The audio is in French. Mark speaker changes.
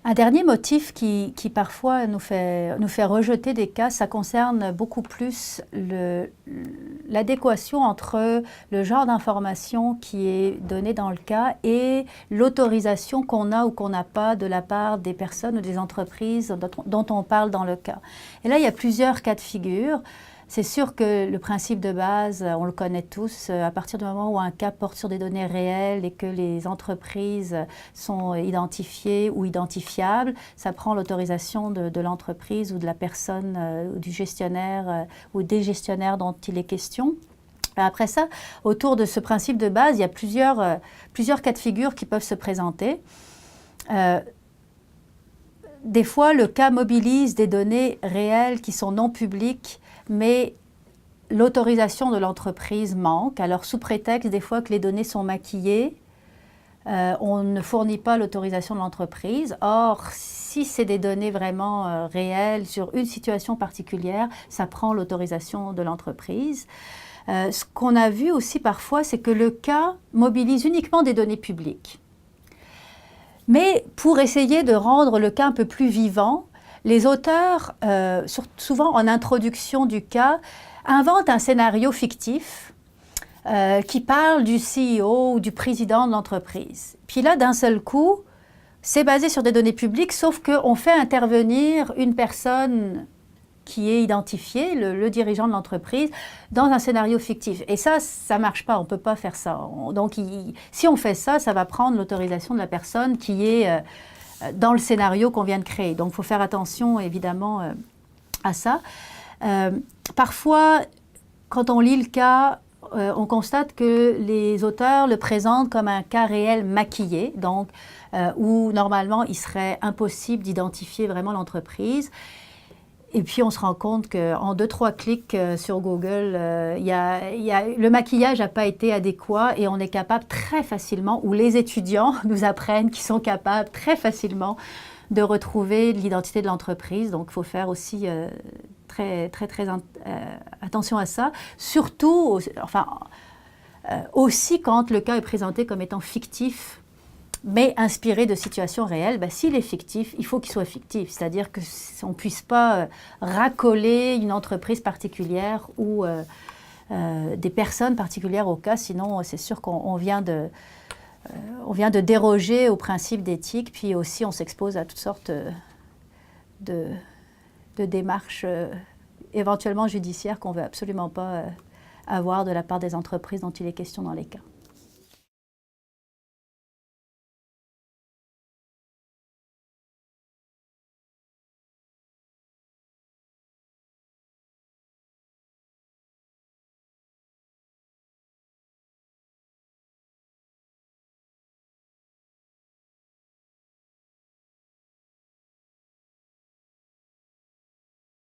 Speaker 1: Un dernier motif qui parfois nous fait rejeter des cas, ça concerne beaucoup plus l'adéquation entre le genre d'information qui est donnée dans le cas et l'autorisation qu'on a ou qu'on n'a pas de la part des personnes ou des entreprises dont on parle dans le cas. Et là, il y a plusieurs cas de figure. C'est sûr que le principe de base, on le connaît tous, à partir du moment où un cas porte sur des données réelles et que les entreprises sont identifiées ou identifiables, ça prend l'autorisation de l'entreprise ou de la personne, du gestionnaire ou des gestionnaires dont il est question. Après ça, autour de ce principe de base, il y a plusieurs cas de figure qui peuvent se présenter. Des fois, le cas mobilise des données réelles qui sont non publiques, mais l'autorisation de l'entreprise manque. Alors, sous prétexte des fois que les données sont maquillées, on ne fournit pas l'autorisation de l'entreprise. Or, si c'est des données vraiment réelles sur une situation particulière, ça prend l'autorisation de l'entreprise. Ce qu'on a vu aussi parfois, c'est que le cas mobilise uniquement des données publiques. Mais pour essayer de rendre le cas un peu plus vivant, les auteurs, souvent en introduction du cas, inventent un scénario fictif qui parle du CEO ou du président de l'entreprise. Puis là, d'un seul coup, c'est basé sur des données publiques, sauf qu'on fait intervenir une personne qui est identifiée, le dirigeant de l'entreprise, dans un scénario fictif. Et ça ne marche pas, on ne peut pas faire ça. Donc, si on fait ça, ça va prendre l'autorisation de la personne qui est dans le scénario qu'on vient de créer. Donc, il faut faire attention, évidemment, à ça. Parfois, quand on lit le cas, on constate que les auteurs le présentent comme un cas réel maquillé, donc où, normalement, il serait impossible d'identifier vraiment l'entreprise. Et puis, on se rend compte qu'en 2-3 clics sur Google, le maquillage n'a pas été adéquat et on est capable très facilement, ou les étudiants nous apprennent qu'ils sont capables très facilement de retrouver l'identité de l'entreprise. Donc, il faut faire aussi très attention à ça. Surtout, aussi quand le cas est présenté comme étant fictif, mais inspiré de situations réelles. S'il est fictif, il faut qu'il soit fictif. C'est-à-dire qu'on ne puisse pas racoler une entreprise particulière ou des personnes particulières au cas, sinon c'est sûr qu'on vient de déroger au principe d'éthique, puis aussi on s'expose à toutes sortes de démarches éventuellement judiciaires qu'on ne veut absolument pas avoir de la part des entreprises dont il est question dans les cas.